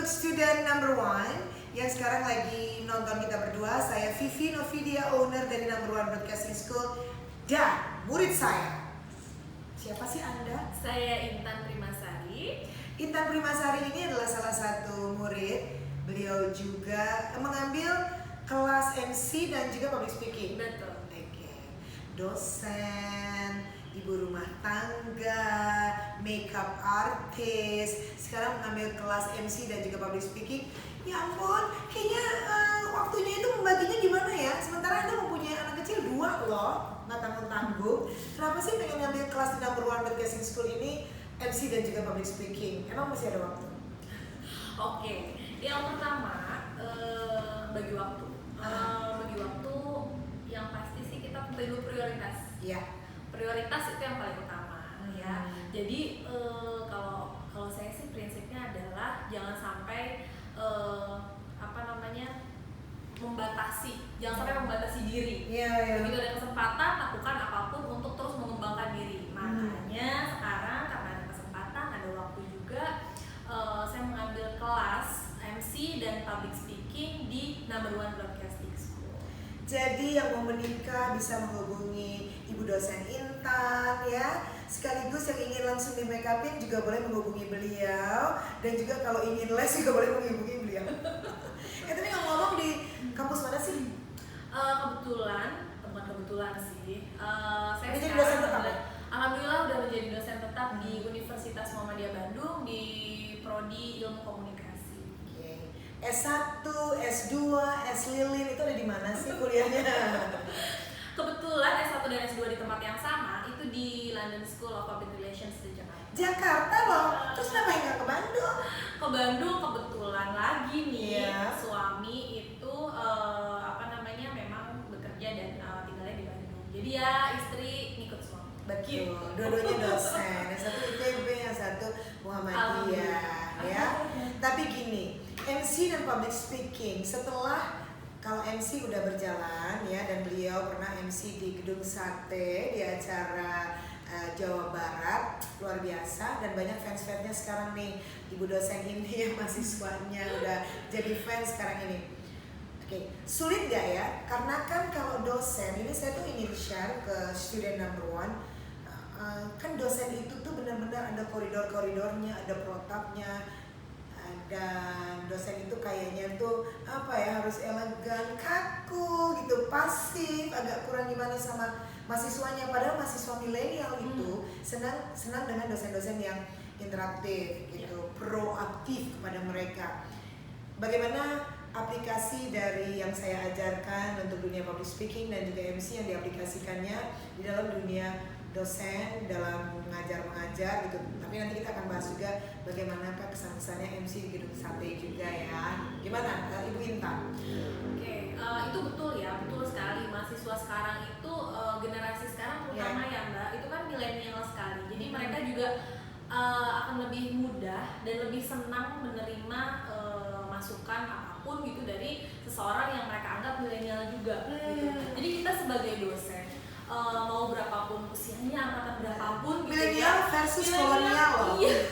student number one yang sekarang lagi nonton kita berdua. Saya Vivi Novidia, owner dari Number One Broadcasting School, dan murid saya. Siapa sih Anda? Saya Intan Primasari. Intan Primasari ini adalah salah satu murid. Beliau juga mengambil kelas MC dan juga public speaking. Betul. Oke. Dosen, ibu rumah tangga, makeup artist, sekarang mengambil kelas MC dan juga public speaking. Ya ampun, kayaknya waktunya itu membaginya gimana ya? Sementara Anda mempunyai anak kecil 2 loh, nggak tanggung-tanggung. Kenapa sih pengen ngambil kelas di Number One Broadcasting School ini, MC dan juga public speaking? Emang masih ada waktu? Oke, yang pertama bagi waktu. Bagi waktu yang pasti sih kita perlu prioritas. Iya. Prioritas itu yang paling utama ya. Jadi kalau saya sih prinsipnya adalah jangan sampai jangan sampai membatasi diri. Iya. Begitu ada kesempatan, lakukan apapun untuk terus mengembangkan diri. Makanya sekarang karena ada kesempatan, ada waktu juga, saya mengambil kelas MC dan public speaking di Number One Broadcasting School. Jadi yang mau menikah bisa menghubungi Ibu dosen Intan ya. Sekaligus yang ingin langsung di make upin juga boleh menghubungi beliau. Dan juga kalau ingin les juga boleh menghubungi beliau. Tapi ngomong di kampus mana sih? Bukan kebetulan sih. Saya jadi sekarang dosen tetap ya? Alhamdulillah udah menjadi dosen tetap di Universitas Muhammadiyah Bandung di Prodi Ilmu Komunikasi. Oke. S1, S2, S Lilin itu ada di mana sih kuliahnya? Kebetulan S1 dan S2 di tempat yang sama, itu di London School of Public Relations di Jakarta. Jakarta loh. Terus kenapa nggak ke Bandung? Ke Bandung kebetulan lagi nih. Iya. Suami itu memang bekerja dan tinggalnya di Bandung. Jadi ya istri ngikut suami. Betul. Dua-duanya dosen. Yang satu ITB, yang satu Muhammadiyah ya. Tapi gini, MC dan public speaking setelah kalau MC udah berjalan ya, dan beliau pernah MC di Gedung Sate di acara Jawa Barat, luar biasa, dan banyak fans-fansnya sekarang nih. Ibu dosen ini yang mahasiswanya udah jadi fans sekarang ini. Oke, sulit gak ya? Karena kan kalau dosen, ini saya tuh ingin share ke student number one. Kan dosen itu tuh benar-benar ada koridor-koridornya, ada protapnya. Dan dosen itu kayaknya tuh harus elegan, kaku gitu, pasif, agak kurang gimana sama mahasiswanya. Padahal mahasiswa milenial itu senang dengan dosen-dosen yang interaktif gitu, proaktif kepada mereka. Bagaimana aplikasi dari yang saya ajarkan untuk dunia public speaking dan juga MC yang diaplikasikannya di dalam dunia dosen dalam mengajar gitu. Tapi nanti kita akan bahas juga bagaimana kesan-kesannya MC di Gedung Sate juga ya. Gimana Ibu Intan? Oke, itu betul ya, betul sekali. Mahasiswa sekarang itu generasi sekarang terutama ya Mbak, itu kan milenial sekali. Jadi mereka juga akan lebih mudah dan lebih senang menerima masukan apapun gitu dari seseorang yang mereka anggap milenial juga gitu. Jadi kita sebagai dosen mau berapapun usianya, angkatan berapapun gitu milenial versus kolonial loh. Iya.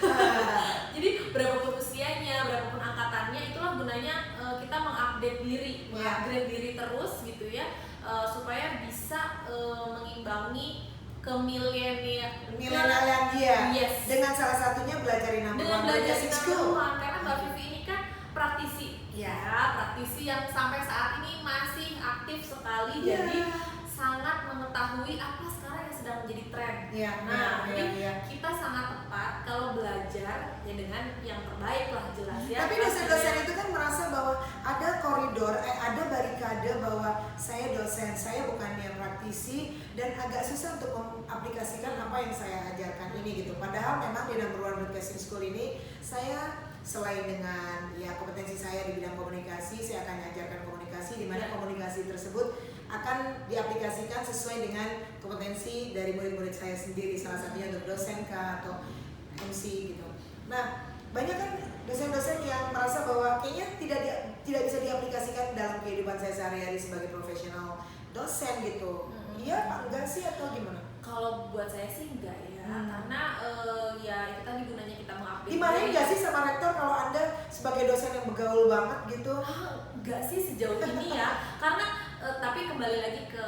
Jadi berapapun usianya, berapapun angkatannya, itulah gunanya kita mengupdate diri, mengupgrade diri terus gitu ya, supaya bisa mengimbangi ke milenial dia. Yes. Dengan salah satunya belajar di Number One Broadcasting School. Karena Mbak Vivi ini kan praktisi, praktisi yang sampai saat ini masih aktif sekali, jadi sangat mengetahui apa sekarang yang sedang menjadi tren. Kita sangat tepat kalau belajar ya dengan yang terbaik lah jelas ya. Tapi dosen-dosen itu kan merasa bahwa ada koridor, ada barikade bahwa saya dosen, saya bukan yang praktisi dan agak susah untuk mengaplikasikan apa yang saya ajarkan ini gitu. Padahal memang di Number One Broadcasting School ini saya selain dengan kompetensi saya di bidang komunikasi, saya akan mengajarkan komunikasi di mana komunikasi tersebut akan diaplikasikan sesuai dengan kompetensi dari murid-murid saya sendiri, salah satunya untuk dosen atau MC gitu. Nah, banyak kan dosen-dosen yang merasa bahwa kayaknya tidak bisa diaplikasikan dalam kehidupan saya sehari-hari sebagai profesional dosen gitu. Iya apa enggak sih atau gimana? Kalau buat saya sih enggak ya, karena ya itu tadi gunanya kita mengupdate. Dimarahin nggak sih sama rektor kalau Anda sebagai dosen yang bergaul banget gitu? Enggak sih sejauh ini ya, karena tapi kembali lagi ke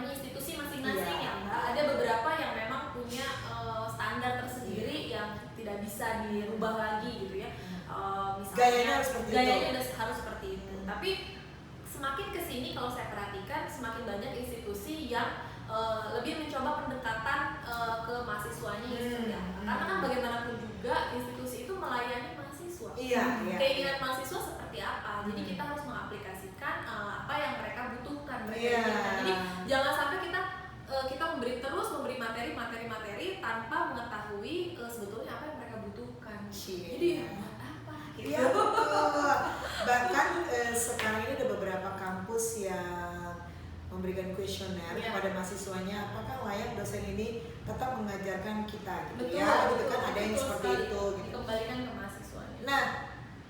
institusi masing-masing ya Mbak. Ada beberapa yang memang punya standar tersendiri yang tidak bisa dirubah lagi gitu ya. Gayanya harus seperti harus seperti itu. Tapi semakin kesini kalau saya perhatikan semakin banyak institusi yang lebih mencoba pendekatan ke mahasiswanya seperti apa. Karena kan bagaimanapun juga institusi itu melayani mahasiswa. Keinginan mahasiswa seperti apa. Jadi kita harus mengaplikasikan apa yang mereka butuhkan. Jadi jangan sampai kita memberi materi tanpa mengetahui sebetulnya apa yang mereka butuhkan. Jadi buat apa? Gitu. Iya betul. Bahkan sekarang ini ada beberapa kampus yang memberikan kuesioner kepada mahasiswanya, apakah layak dosen ini tetap mengajarkan kita gitu. Betul, kan ada yang seperti sekali. Itu gitu. Dikembalikan ke mahasiswanya. Nah,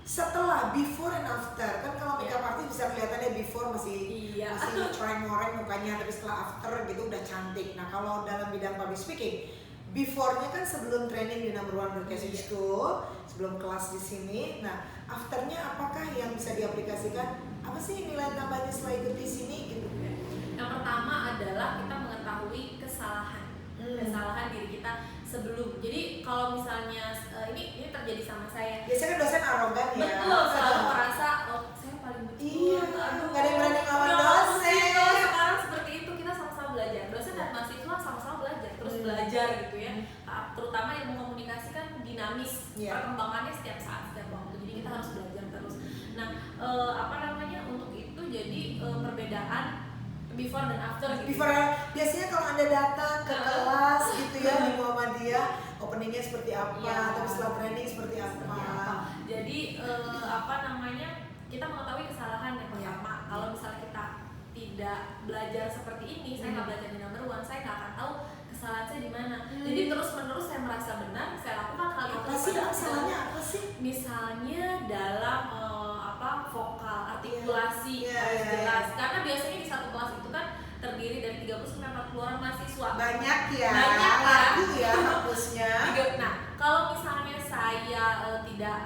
setelah before and after, kan kalau makeup artist bisa kelihatannya before masih coreng-coreng mukanya, tapi setelah after gitu udah cantik. Nah, kalau dalam bidang public speaking, before-nya kan sebelum training di number one broadcasting school, sebelum kelas di sini. Nah, after-nya apakah yang bisa diaplikasikan? Apa sih nilai tambahnya setelah ikut di sini gitu? Yang pertama adalah kita mengetahui kesalahan diri kita sebelum. Jadi kalau misalnya ini terjadi sama saya. Biasanya kan dosen arogan ya. Betul, selalu merasa saya paling betul. Iya, nggak ada yang berani ngelawan dosen. Sekarang seperti itu, kita sama-sama belajar. Dosen dan mahasiswa sama-sama belajar, terus belajar gitu ya. Terutama ilmu komunikasi kan dinamis, perkembangannya setiap saat, setiap waktu. Jadi kita harus belajar terus. Nah, untuk itu jadi perbedaan before dan after gitu. Biasanya kalau Anda datang ke kelas gitu ya di Muhammadiyah, openingnya seperti apa, tapi setelah training seperti apa. Jadi kita mengetahui kesalahan yang pertama. Kalau misalnya kita tidak belajar seperti ini, saya nggak belajar di number one, saya nggak akan tahu kesalahan saya di mana. Jadi terus menerus saya merasa benar, saya lakukan hal itu. Kesalahannya apa sih? Misalnya dalam vokal, artikulasi harus jelas. Karena biasanya di satu kelas itu kan terdiri dari 30-40 orang mahasiswa. Banyak ya. Lagu ya kampusnya. Nah, kalau misalnya saya tidak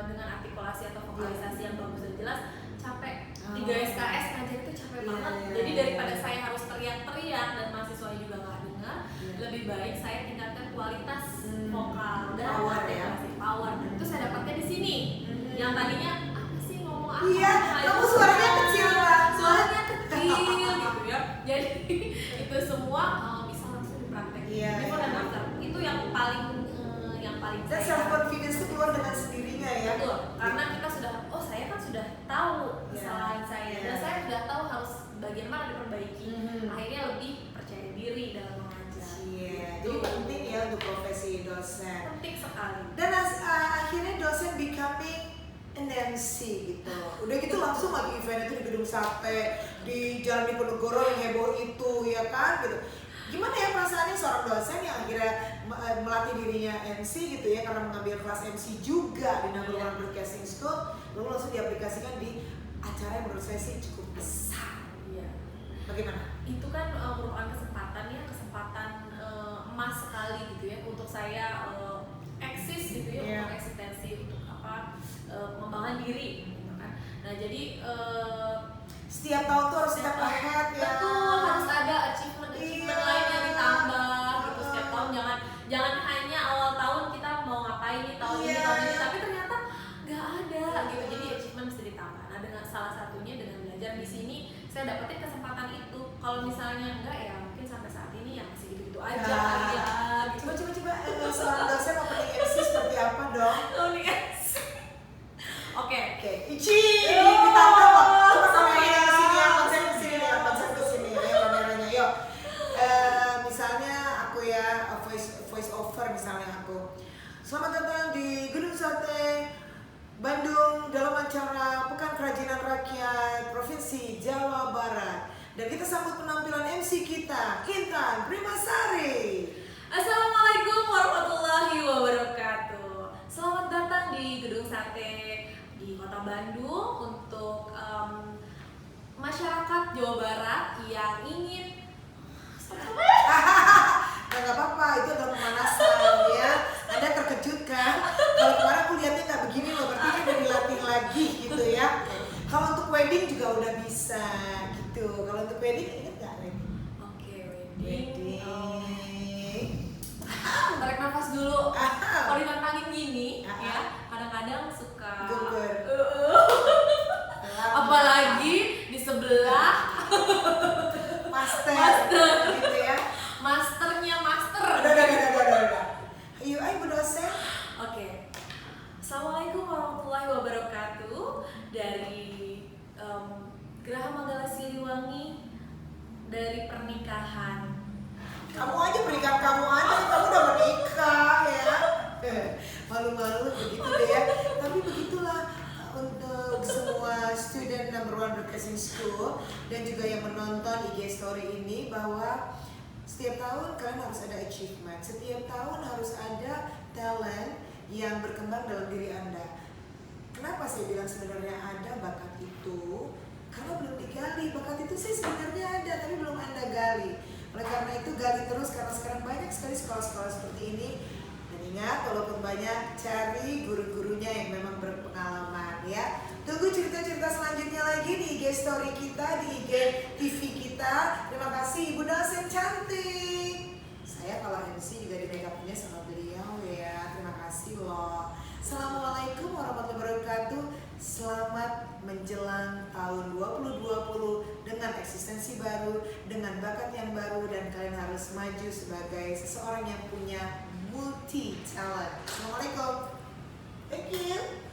dengan artikulasi atau vokalisasi yang bagus dan jelas, capek. 3 SKS ngajar itu capek banget. Jadi daripada saya harus teriak-teriak dan mahasiswa juga nggak dengar, lebih baik saya tingkatkan kualitas vokal dan power. Dan itu saya dapatkan di sini. Yang tadinya apa sih ngomong apa? Iya, kamu suaranya kecil banget. Suaranya kecil gitu ya. Jadi itu semua bisa langsung dipraktek. Before dan after itu yang paling dan self confidence itu keluar dengan sendirinya ya. Betul, karena kita saya kan sudah tahu kesalahan saya dan saya sudah tahu harus bagian mana diperbaiki. Akhirnya lebih percaya diri dalam mengajar. Jadi penting ya untuk profesi dosen. Penting sekali. Dan akhirnya dosen becoming an MC gitu. Udah gitu langsung lagi event itu di Gedung Sate, di Jalan Diponegoro yang heboh itu ya kan gitu. Gimana ya perasaannya seorang dosen yang akhirnya melatih dirinya MC gitu ya, karena mengambil kelas MC juga di number one broadcasting school, lalu langsung diaplikasikan di acara yang menurut saya sih cukup besar. Bagaimana? Itu kan merupakan kesempatan emas sekali gitu ya untuk saya eksis gitu ya, untuk eksistensi, untuk pengembangan diri gitu kan. Nah jadi setiap tahun tuh harus step ahead ya. Betul, harus ada achievement lain yang ditambah gitu setiap tahun. Jangan hanya awal tahun kita mau ngapain nih tahun ini, tapi ternyata nggak ada gitu. Jadi achievement mesti ditambah. Nah dengan salah satunya dengan belajar di sini saya dapetin kesempatan itu. Kalau misalnya enggak ya mungkin sampai saat ini ya masih gitu-gitu aja. Coba seorang dosen opening MC seperti apa dong? Opening MC. Oke. Ici, ditantang kok. Coba kameranya ke sini ya, konsep ke sini ya, kameranya. Yuk. Misalnya aku ya voice over misalnya aku. Selamat datang di Gedung Sate Bandung dalam acara Pekan Kerajinan Rakyat Provinsi Jawa Barat. Dan kita sambut penampilan MC kita, Intan Primasari. Assalamualaikum warahmatullahi wabarakatuh. Selamat datang di Gedung Sate di Kota Bandung untuk masyarakat Jawa Barat yang ingin Nggak apa-apa, itu adalah pemanasan ya. Anda terkejut kan? Kalau kemarin aku lihat dulu kalau ditantangin gini ya kadang-kadang suka gugur. Apalagi di sebelah master gitu ya. Masternya master. Udah. Yuk, ayo Bu dosen. Oke. Assalamualaikum warahmatullahi wabarakatuh. Dari Geraha Manggala Siliwangi, dari pernikahan. Kamu aja pernikahan kamu udah menikah ya. Malu-malu begitu deh ya. Tapi begitulah untuk semua student number 1 Broadcasting School dan juga yang menonton IG story ini, bahwa setiap tahun kalian harus ada achievement, setiap tahun harus ada talent yang berkembang dalam diri Anda. Kenapa saya bilang sebenarnya ada bakat itu? Karena belum digali. Bakat itu sih sebenarnya ada, tapi belum Anda gali. Oleh karena itu gali terus, karena sekarang banyak sekali sekolah-sekolah seperti ini. Dan ingat, walaupun banyak, cari guru-gurunya yang memang berpengalaman ya. Tunggu cerita-cerita selanjutnya lagi di IG story kita, di IG TV kita. Terima kasih Ibu dosen cantik. Saya kalau MC juga di make up-nya sama beliau ya. Terima kasih loh. Assalamualaikum warahmatullahi wabarakatuh. Selamat menjelang tahun 2020 dengan eksistensi baru, dengan bakat yang baru, dan kalian harus maju sebagai seseorang yang punya multi talent. Assalamualaikum. Thank you.